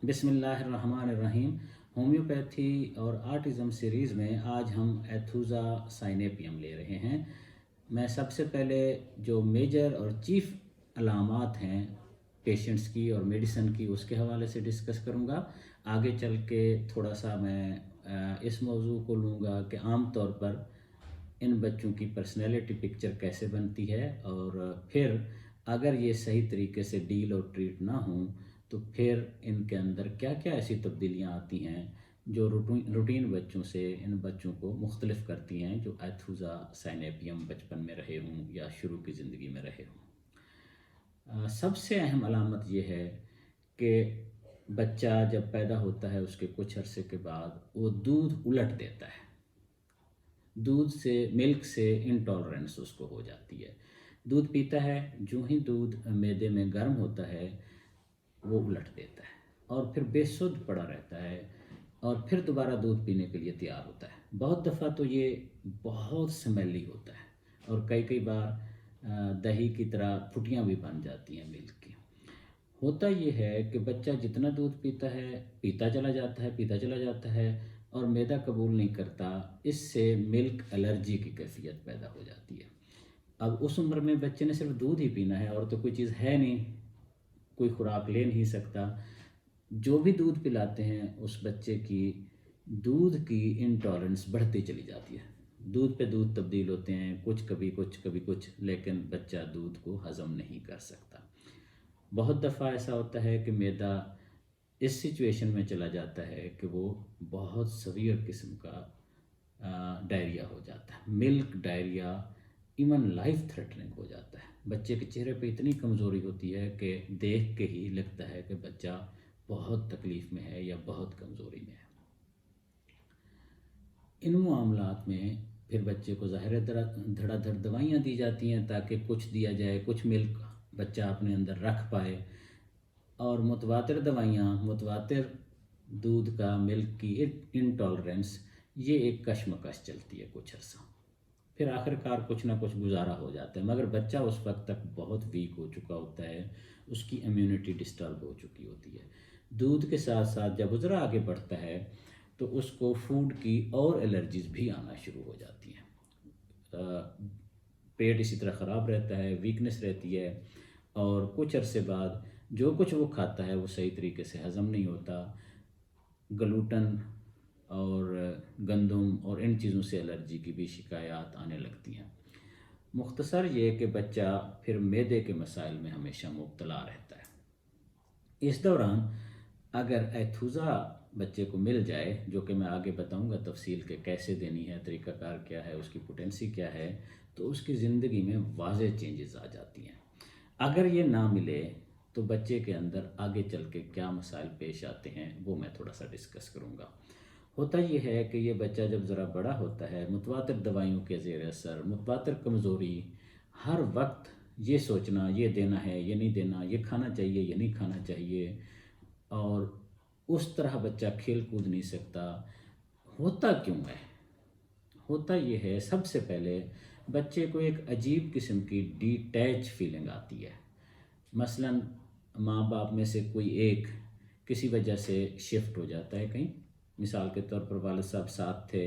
بسم اللہ الرحمن الرحیم۔ ہومیوپیتھی اور آٹزم سیریز میں آج ہم ایتھوزا سائنیپیم لے رہے ہیں۔ میں سب سے پہلے جو میجر اور چیف علامات ہیں پیشنٹس کی اور میڈیسن کی اس کے حوالے سے ڈسکس کروں گا۔ آگے چل کے تھوڑا سا میں اس موضوع کو لوں گا کہ عام طور پر ان بچوں کی پرسنالٹی پکچر کیسے بنتی ہے، اور پھر اگر یہ صحیح طریقے سے ڈیل اور ٹریٹ نہ ہوں تو پھر ان کے اندر کیا کیا ایسی تبدیلیاں آتی ہیں جو روٹین بچوں سے ان بچوں کو مختلف کرتی ہیں جو ایتھوزا سائنیپیم بچپن میں رہے ہوں یا شروع کی زندگی میں رہے ہوں۔ سب سے اہم علامت یہ ہے کہ بچہ جب پیدا ہوتا ہے اس کے کچھ عرصے کے بعد وہ دودھ الٹ دیتا ہے، دودھ سے ملک سے انٹالرنس اس کو ہو جاتی ہے۔ دودھ پیتا ہے، جو ہی دودھ معدے میں گرم ہوتا ہے وہ الٹ دیتا ہے اور پھر بے سدھ پڑا رہتا ہے اور پھر دوبارہ دودھ پینے کے لیے تیار ہوتا ہے۔ بہت دفعہ تو یہ بہت سمیلی ہوتا ہے اور کئی بار دہی کی طرح پھٹیاں بھی بن جاتی ہیں ملک کی۔ ہوتا یہ ہے کہ بچہ جتنا دودھ پیتا ہے پیتا چلا جاتا ہے اور معدہ قبول نہیں کرتا، اس سے ملک الرجی کی کیفیت پیدا ہو جاتی ہے۔ اب اس عمر میں بچے نے صرف دودھ ہی پینا ہے اور تو کوئی چیز ہے نہیں، کوئی خوراک لے نہیں سکتا۔ جو بھی دودھ پلاتے ہیں اس بچے کی دودھ کی انٹالرنس بڑھتی چلی جاتی ہے، دودھ پہ دودھ تبدیل ہوتے ہیں، کچھ کبھی کچھ، لیکن بچہ دودھ کو ہضم نہیں کر سکتا۔ بہت دفعہ ایسا ہوتا ہے کہ معدہ اس سچویشن میں چلا جاتا ہے کہ وہ بہت سویر قسم کا ڈائریا ہو جاتا ہے، ملک ڈائریا، ایون لائف تھریٹننگ ہو جاتا ہے۔ بچے کے چہرے پہ اتنی کمزوری ہوتی ہے کہ دیکھ کے ہی لگتا ہے کہ بچہ بہت تکلیف میں ہے یا بہت کمزوری میں ہے۔ ان معاملات میں پھر بچے کو ظاہر دھڑا دھڑ دوائیاں دی جاتی ہیں تاکہ کچھ دیا جائے، کچھ ملک بچہ اپنے اندر رکھ پائے، اور متواتر دوائیاں، متواتر دودھ کا ملک کی انٹالرنس، یہ ایک کشمکش چلتی ہے کچھ عرصہ، پھر آخر کار کچھ نہ کچھ گزارا ہو جاتا ہے، مگر بچہ اس وقت تک بہت ویک ہو چکا ہوتا ہے، اس کی امیونٹی ڈسٹرب ہو چکی ہوتی ہے۔ دودھ کے ساتھ ساتھ جب ذرا آگے بڑھتا ہے تو اس کو فوڈ کی اور الرجیز بھی آنا شروع ہو جاتی ہیں۔ پیٹ اسی طرح خراب رہتا ہے، ویکنس رہتی ہے، اور کچھ عرصے بعد جو کچھ وہ کھاتا ہے وہ صحیح طریقے سے ہضم نہیں ہوتا، گلوٹن اور گندم اور ان چیزوں سے الرجی کی بھی شکایات آنے لگتی ہیں۔ مختصر یہ کہ بچہ پھر معدے کے مسائل میں ہمیشہ مبتلا رہتا ہے۔ اس دوران اگر ایتھوزا بچے کو مل جائے، جو کہ میں آگے بتاؤں گا تفصیل کے کیسے دینی ہے، طریقہ کار کیا ہے، اس کی پوٹینسی کیا ہے، تو اس کی زندگی میں واضح چینجز آ جاتی ہیں۔ اگر یہ نہ ملے تو بچے کے اندر آگے چل کے کیا مسائل پیش آتے ہیں وہ میں تھوڑا سا ڈسکس کروں گا۔ ہوتا یہ ہے کہ یہ بچہ جب ذرا بڑا ہوتا ہے، متواتر دوائیوں کے زیر اثر، متواتر کمزوری، ہر وقت یہ سوچنا یہ دینا ہے یہ نہیں دینا، یہ کھانا چاہیے یہ نہیں کھانا چاہیے، اور اس طرح بچہ کھیل کود نہیں سکتا۔ ہوتا کیوں ہے؟ ہوتا یہ ہے، سب سے پہلے بچے کو ایک عجیب قسم کی ڈی ٹیچ فیلنگ آتی ہے۔ مثلاً ماں باپ میں سے کوئی ایک کسی وجہ سے شفٹ ہو جاتا ہے کہیں، مثال کے طور پر والد صاحب ساتھ تھے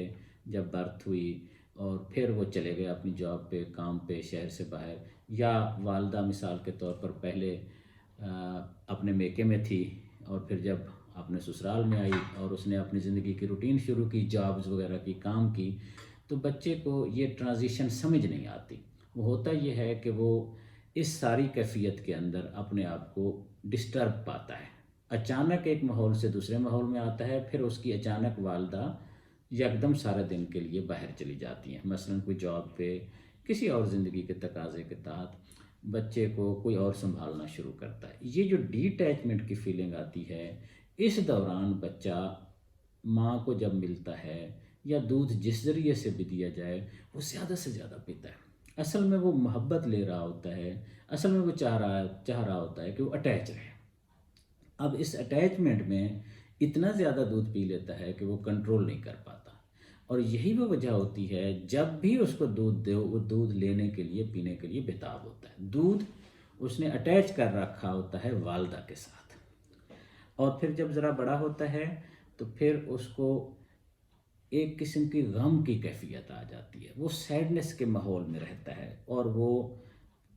جب برتھ ہوئی اور پھر وہ چلے گئے اپنی جاب پہ، کام پہ، شہر سے باہر، یا والدہ مثال کے طور پر پہلے اپنے میکے میں تھی اور پھر جب اپنے سسرال میں آئی اور اس نے اپنی زندگی کی روٹین شروع کی، جابز وغیرہ کی، کام کی، تو بچے کو یہ ٹرانزیشن سمجھ نہیں آتی۔ وہ ہوتا یہ ہے کہ وہ اس ساری کیفیت کے اندر اپنے آپ کو ڈسٹرب پاتا ہے، اچانک ایک ماحول سے دوسرے ماحول میں آتا ہے، پھر اس کی اچانک والدہ یکدم سارے دن کے لیے باہر چلی جاتی ہیں، مثلاً کوئی جاب پہ، کسی اور زندگی کے تقاضے کے تحت بچے کو کوئی اور سنبھالنا شروع کرتا ہے۔ یہ جو ڈی اٹیچمنٹ کی فیلنگ آتی ہے، اس دوران بچہ ماں کو جب ملتا ہے یا دودھ جس ذریعے سے بھی دیا جائے وہ زیادہ سے زیادہ پیتا ہے۔ اصل میں وہ محبت لے رہا ہوتا ہے، اصل میں وہ چاہ رہا ہوتا ہے کہ وہ اٹیچ رہے۔ اب اس اٹیچمنٹ میں اتنا زیادہ دودھ پی لیتا ہے کہ وہ کنٹرول نہیں کر پاتا، اور یہی وہ وجہ ہوتی ہے جب بھی اس کو دودھ دو وہ دودھ لینے کے لیے، پینے کے لیے بےتاب ہوتا ہے۔ دودھ اس نے اٹیچ کر رکھا ہوتا ہے والدہ کے ساتھ، اور پھر جب ذرا بڑا ہوتا ہے تو پھر اس کو ایک قسم کی غم کی کیفیت آ جاتی ہے، وہ سیڈنس کے ماحول میں رہتا ہے اور وہ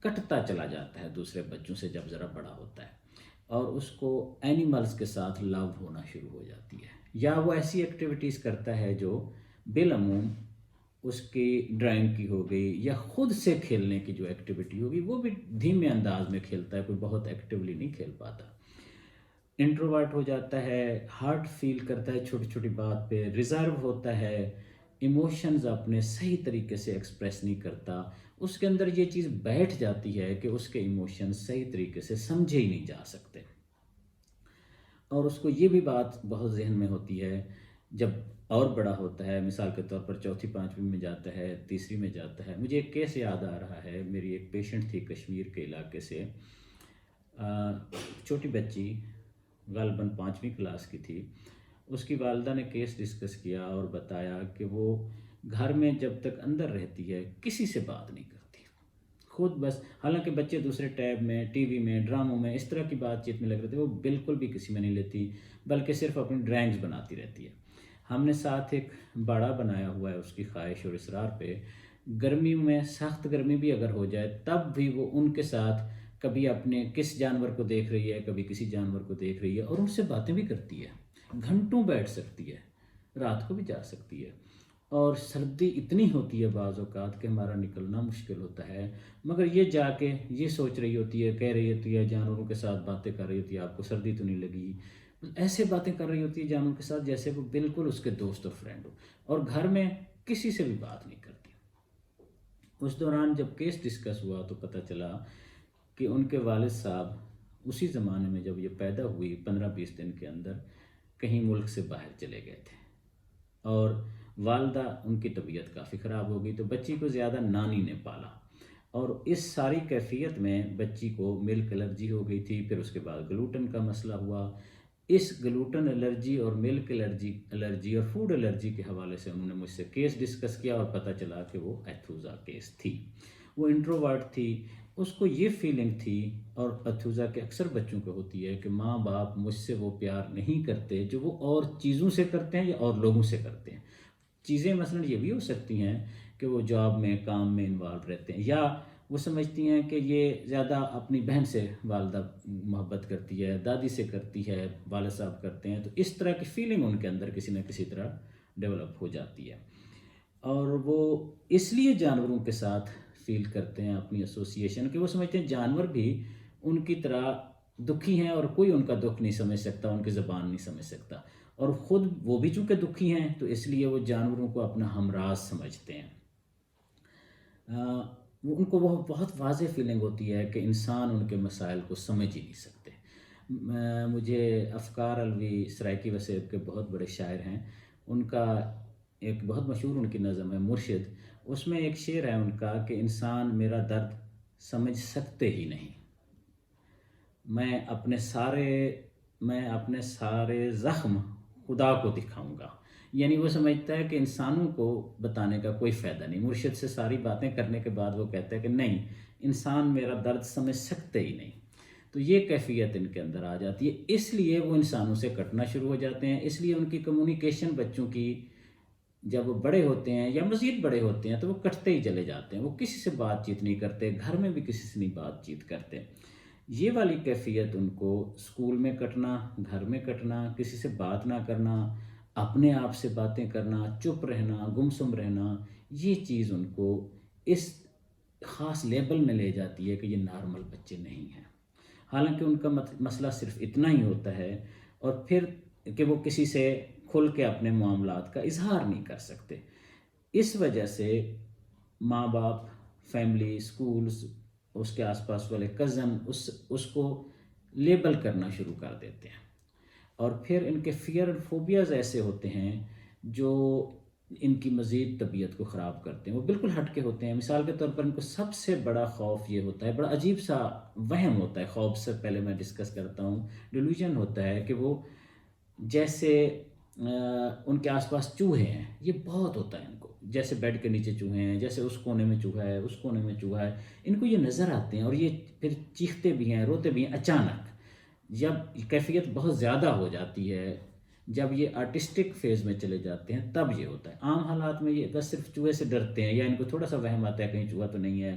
کٹتا چلا جاتا ہے دوسرے بچوں سے جب ذرا بڑا ہوتا ہے، اور اس کو اینیملز کے ساتھ لو ہونا شروع ہو جاتی ہے، یا وہ ایسی ایکٹیویٹیز کرتا ہے جو بالعموم اس کی ڈرائنگ کی ہو گئی یا خود سے کھیلنے کی جو ایکٹیویٹی ہوگی وہ بھی دھیمے انداز میں کھیلتا ہے، کوئی بہت ایکٹیولی نہیں کھیل پاتا، انٹروورٹ ہو جاتا ہے، ہارٹ فیل کرتا ہے چھوٹی چھوٹی بات پہ، ریزرو ہوتا ہے، ایموشنز اپنے صحیح طریقے سے ایکسپریس نہیں کرتا، اس کے اندر یہ چیز بیٹھ جاتی ہے کہ اس کے ایموشنز صحیح طریقے سے سمجھے ہی نہیں جا سکتے، اور اس کو یہ بھی بات بہت ذہن میں ہوتی ہے جب اور بڑا ہوتا ہے، مثال کے طور پر چوتھی پانچویں میں جاتا ہے، تیسری میں جاتا ہے۔ مجھے ایک کیس یاد آ رہا ہے، میری ایک پیشنٹ تھی کشمیر کے علاقے سے، چھوٹی بچی غالباً پانچویں کلاس کی تھی، اس کی والدہ نے کیس ڈسکس کیا اور بتایا کہ وہ گھر میں جب تک اندر رہتی ہے کسی سے بات نہیں کرتی، خود بس، حالانکہ بچے دوسرے ٹیب میں، ٹی وی میں، ڈراموں میں اس طرح کی بات چیت میں لگ رہے تھے، وہ بالکل بھی کسی میں نہیں لیتی، بلکہ صرف اپنی ڈرائنگز بناتی رہتی ہے۔ ہم نے ساتھ ایک باڑا بنایا ہوا ہے اس کی خواہش اور اصرار پہ، گرمی میں سخت گرمی بھی اگر ہو جائے تب بھی وہ ان کے ساتھ کبھی اپنے کس جانور کو دیکھ رہی ہے، کبھی کسی جانور کو دیکھ رہی ہے، اور ان سے باتیں بھی کرتی ہے، گھنٹوں بیٹھ سکتی ہے، رات کو بھی جا سکتی ہے، اور سردی اتنی ہوتی ہے بعض اوقات کہ ہمارا نکلنا مشکل ہوتا ہے، مگر یہ جا کے یہ سوچ رہی ہوتی ہے، کہہ رہی ہوتی ہے، جانوروں کے ساتھ باتیں کر رہی ہوتی ہے، آپ کو سردی تو نہیں لگی، ایسے باتیں کر رہی ہوتی ہے جانوروں کے ساتھ جیسے وہ بالکل اس کے دوست اور فرینڈ ہو، اور گھر میں کسی سے بھی بات نہیں کرتی۔ اس دوران جب کیس ڈسکس ہوا تو پتہ چلا کہ ان کے والد صاحب اسی زمانے میں جب یہ پیدا ہوئی 15-20 دن کے اندر کہیں ملک سے باہر چلے گئے تھے، اور والدہ ان کی طبیعت کافی خراب ہو گئی، تو بچی کو زیادہ نانی نے پالا، اور اس ساری کیفیت میں بچی کو ملک الرجی ہو گئی تھی، پھر اس کے بعد گلوٹن کا مسئلہ ہوا، اس گلوٹن الرجی اور ملک الرجی اور فوڈ الرجی کے حوالے سے انہوں نے مجھ سے کیس ڈسکس کیا، اور پتہ چلا کہ وہ ایتھوزا کیس تھی، وہ انٹروورٹ تھی، اس کو یہ فیلنگ تھی، اور ایتھوزا کے اکثر بچوں کو ہوتی ہے کہ ماں باپ مجھ سے وہ پیار نہیں کرتے جو وہ اور چیزوں سے کرتے ہیں یا اور لوگوں سے کرتے ہیں۔ چیزیں مثلا یہ بھی ہو سکتی ہیں کہ وہ جاب میں، کام میں انوالو رہتے ہیں، یا وہ سمجھتی ہیں کہ یہ زیادہ اپنی بہن سے والدہ محبت کرتی ہے، دادی سے کرتی ہے، والد صاحب کرتے ہیں، تو اس طرح کی فیلنگ ان کے اندر کسی نہ کسی طرح ڈیولپ ہو جاتی ہے، اور وہ اس لیے جانوروں کے ساتھ فیل کرتے ہیں اپنی ایسوسیشن، کہ وہ سمجھتے ہیں جانور بھی ان کی طرح دکھی ہیں، اور کوئی ان کا دکھ نہیں سمجھ سکتا، ان کی زبان نہیں سمجھ سکتا، اور خود وہ بھی چونکہ دکھی ہیں تو اس لیے وہ جانوروں کو اپنا ہمراز سمجھتے ہیں۔ وہ ان کو وہ بہت واضح فیلنگ ہوتی ہے کہ انسان ان کے مسائل کو سمجھ ہی نہیں سکتے۔ مجھے افکار علوی سرائکی وسیب کے بہت بڑے شاعر ہیں، ان کا ایک بہت مشہور ان کی نظم ہے مرشد، اس میں ایک شعر ہے ان کا کہ انسان میرا درد سمجھ سکتے ہی نہیں، میں اپنے سارے زخم خدا کو دکھاؤں گا، یعنی وہ سمجھتا ہے کہ انسانوں کو بتانے کا کوئی فائدہ نہیں، مرشد سے ساری باتیں کرنے کے بعد وہ کہتا ہے کہ نہیں، انسان میرا درد سمجھ سکتے ہی نہیں، تو یہ کیفیت ان کے اندر آ جاتی ہے، اس لیے وہ انسانوں سے کٹنا شروع ہو جاتے ہیں، اس لیے ان کی کمیونیکیشن بچوں کی جب وہ بڑے ہوتے ہیں یا مزید بڑے ہوتے ہیں تو وہ کٹتے ہی چلے جاتے ہیں، وہ کسی سے بات چیت نہیں کرتے، گھر میں بھی کسی سے نہیں بات چیت کرتے، یہ والی کیفیت ان کو اسکول میں کٹنا، گھر میں کٹنا، کسی سے بات نہ کرنا، اپنے آپ سے باتیں کرنا، چپ رہنا، گمسم رہنا، یہ چیز ان کو اس خاص لیبل میں لے جاتی ہے کہ یہ نارمل بچے نہیں ہیں، حالانکہ ان کا مسئلہ صرف اتنا ہی ہوتا ہے، اور پھر کہ وہ کسی سے کھل کے اپنے معاملات کا اظہار نہیں کر سکتے، اس وجہ سے ماں باپ، فیملی، سکولز، اس کے آس پاس والے کزن اس کو لیبل کرنا شروع کر دیتے ہیں، اور پھر ان کے فیئر اور فوبیاز ایسے ہوتے ہیں جو ان کی مزید طبیعت کو خراب کرتے ہیں، وہ بالکل ہٹ کے ہوتے ہیں، مثال کے طور پر ان کو سب سے بڑا خوف یہ ہوتا ہے، بڑا عجیب سا وہم ہوتا ہے، خوف سے پہلے میں ڈسکس کرتا ہوں، ڈیلوژن ہوتا ہے کہ وہ جیسے ان کے آس پاس چوہے ہیں، یہ بہت ہوتا ہے ان کو، جیسے بیڈ کے نیچے چوہے ہیں، جیسے اس کونے میں چوہا ہے، اس کونے میں چوہا ہے، ان کو یہ نظر آتے ہیں، اور یہ پھر چیختے بھی ہیں، روتے بھی ہیں اچانک، جب کیفیت بہت زیادہ ہو جاتی ہے، جب یہ آرٹسٹک فیز میں چلے جاتے ہیں، تب یہ ہوتا ہے۔ عام حالات میں یہ بس صرف چوہے سے ڈرتے ہیں، یا ان کو تھوڑا سا وہم آتا ہے کہیں چوہا تو نہیں ہے،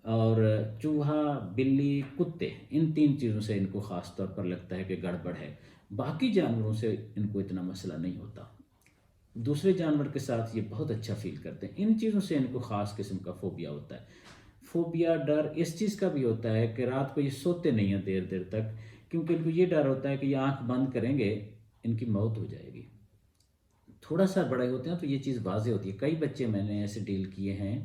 اور چوہا، بلی، کتے، ان تین چیزوں سے ان کو خاص طور پر لگتا ہے کہ گڑبڑ ہے۔ باقی جانوروں سے ان کو اتنا مسئلہ نہیں ہوتا، دوسرے جانور کے ساتھ یہ بہت اچھا فیل کرتے ہیں۔ ان چیزوں سے ان کو خاص قسم کا فوبیا ہوتا ہے۔ فوبیا، ڈر اس چیز کا بھی ہوتا ہے کہ رات کو یہ سوتے نہیں ہیں دیر دیر تک، کیونکہ ان کو یہ ڈر ہوتا ہے کہ یہ آنکھ بند کریں گے ان کی موت ہو جائے گی۔ تھوڑا سا بڑے ہوتے ہیں تو یہ چیز واضح ہوتی ہے۔ کئی بچے میں نے ایسے ڈیل کیے ہیں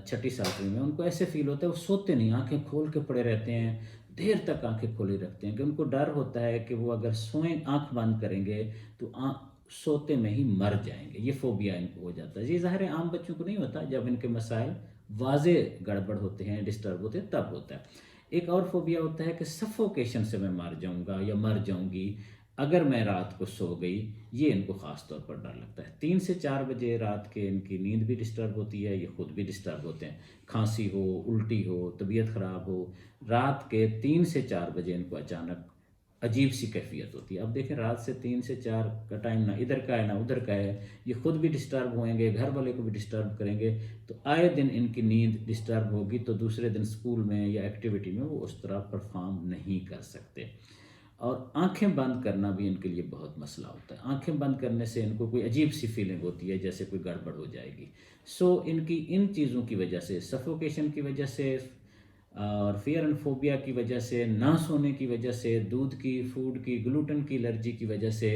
6ٹی 7ویں میں، ان کو ایسے فیل ہوتا ہے وہ سوتے نہیں، آنکھیں کھول کے پڑے رہتے ہیں، دیر تک آنکھیں کھولی رکھتے ہیں، کہ ان کو ڈر ہوتا ہے کہ وہ اگر سوئیں، آنکھ بند کریں گے تو سوتے میں ہی مر جائیں گے۔ یہ فوبیا ان کو ہو جاتا ہے۔ یہ ظاہر ہے عام بچوں کو نہیں ہوتا، جب ان کے مسائل واضح گڑبڑ ہوتے ہیں، ڈسٹرب ہوتے ہیں، تب ہوتا ہے۔ ایک اور فوبیا ہوتا ہے کہ سفوکیشن سے میں مر جاؤں گا یا مر جاؤں گی اگر میں رات کو سو گئی، یہ ان کو خاص طور پر ڈر لگتا ہے۔ 3 سے 4 بجے رات کے ان کی نیند بھی ڈسٹرب ہوتی ہے، یہ خود بھی ڈسٹرب ہوتے ہیں، کھانسی ہو، الٹی ہو، طبیعت خراب ہو، رات کے 3 سے 4 بجے ان کو اچانک عجیب سی کیفیت ہوتی ہے۔ اب دیکھیں رات سے 3 سے 4 کا ٹائم نہ ادھر کا ہے نہ ادھر کا ہے، یہ خود بھی ڈسٹرب ہوئیں گے، گھر والے کو بھی ڈسٹرب کریں گے، تو آئے دن ان کی نیند ڈسٹرب ہوگی، تو دوسرے دن اسکول میں یا ایکٹیویٹی میں وہ اس طرح پرفارم نہیں کر سکتے۔ اور آنکھیں بند کرنا بھی ان کے لیے بہت مسئلہ ہوتا ہے۔ آنکھیں بند کرنے سے ان کو کوئی عجیب سی فیلنگ ہوتی ہے جیسے کوئی گڑبڑ ہو جائے گی۔ سو ان کی ان چیزوں کی وجہ سے، سفوکیشن کی وجہ سے، اور فیئر اینڈ فوبیا کی وجہ سے، نہ سونے کی وجہ سے، دودھ کی، فوڈ کی، گلوٹن کی الرجی کی وجہ سے،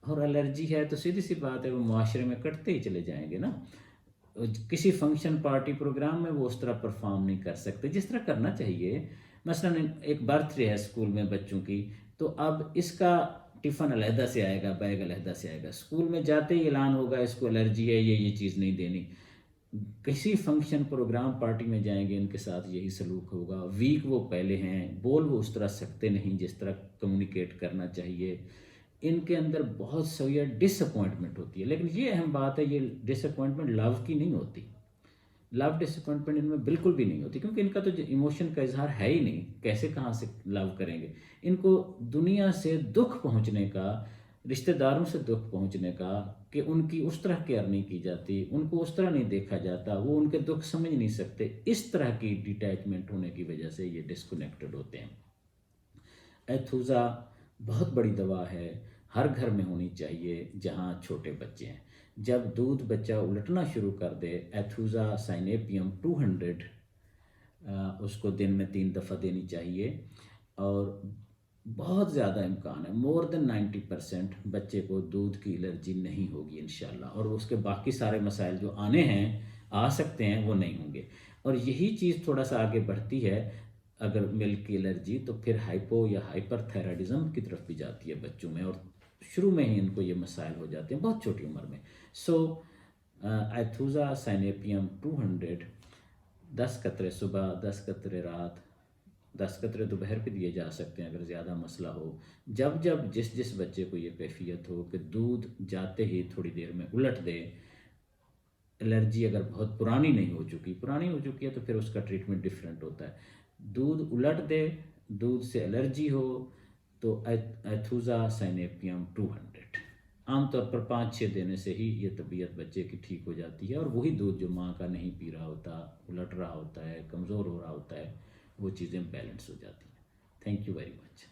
اور الرجی ہے تو سیدھی سی بات ہے وہ معاشرے میں کٹتے ہی چلے جائیں گے نا۔ کسی فنکشن، پارٹی، پروگرام میں وہ اس طرح پرفارم نہیں کر سکتے جس طرح کرنا چاہیے۔ مثلا ایک برتھ ڈے ہے اسکول میں بچوں کی، تو اب اس کا ٹفن علیحدہ سے آئے گا، بیگ علیحدہ سے آئے گا، اسکول میں جاتے ہی اعلان ہوگا اس کو الرجی ہے، یہ چیز نہیں دینی۔ کسی فنکشن، پروگرام، پارٹی میں جائیں گے ان کے ساتھ یہی سلوک ہوگا۔ ویک وہ پہلے ہیں، بول وہ اس طرح سکتے نہیں جس طرح کمیونیکیٹ کرنا چاہیے، ان کے اندر بہت سویہ ڈس اپوائنٹمنٹ ہوتی ہے۔ لیکن یہ اہم بات ہے، یہ ڈس اپوائنٹمنٹ لو کی نہیں ہوتی، لو ڈس اپوائنٹمنٹ ان میں بالکل بھی نہیں ہوتی، کیونکہ ان کا تو ایموشن کا اظہار ہے ہی نہیں، کیسے کہاں سے لو کریں گے۔ ان کو دنیا سے دکھ پہنچنے کا، رشتہ داروں سے دکھ پہنچنے کا، کہ ان کی اس طرح کیئر نہیں کی جاتی، ان کو اس طرح نہیں دیکھا جاتا، وہ ان کے دکھ سمجھ نہیں سکتے، اس طرح کی ڈیٹیچمنٹ ہونے کی وجہ سے یہ ڈسکنیکٹڈ ہوتے ہیں۔ ایتھوزا بہت بڑی دوا ہے، ہر گھر میں ہونی چاہیے جہاں چھوٹے بچے ہیں۔ جب دودھ بچہ الٹنا شروع کر دے، ایتھوزا سائنیپیم 200 اس کو دن میں 3 دفعہ دینی چاہیے، اور بہت زیادہ امکان ہے، مور دین 90% بچے کو دودھ کی الرجی نہیں ہوگی انشاءاللہ، اور اس کے باقی سارے مسائل جو آنے ہیں، آ سکتے ہیں، وہ نہیں ہوں گے۔ اور یہی چیز تھوڑا سا آگے بڑھتی ہے، اگر ملک کی الرجی، تو پھر ہائپو یا ہائپر تھائرائڈزم کی طرف بھی جاتی ہے بچوں میں، اور شروع میں ہی ان کو یہ مسائل ہو جاتے ہیں بہت چھوٹی عمر میں۔ سو ایتھوزا سائنیپیم 200، 10 قطرے صبح، 10 قطرے رات، 10 قطرے دوپہر پہ دیے جا سکتے ہیں اگر زیادہ مسئلہ ہو۔ جب جس بچے کو یہ کیفیت ہو کہ دودھ جاتے ہی تھوڑی دیر میں الٹ دے، الرجی اگر بہت پرانی نہیں ہو چکی، پرانی ہو چکی ہے تو پھر اس کا ٹریٹمنٹ ڈیفرنٹ ہوتا ہے۔ دودھ الٹ دے، دودھ سے الرجی ہو، تو ایتھوزا سائنیپیم 200 عام طور پر 5-6 دینے سے ہی یہ طبیعت بچے کی ٹھیک ہو جاتی ہے، اور وہی دودھ جو ماں کا نہیں پی رہا ہوتا، الٹ رہا ہوتا ہے، کمزور ہو رہا ہوتا ہے، وہ چیزیں بیلنس ہو جاتی ہیں۔ Thank you very much.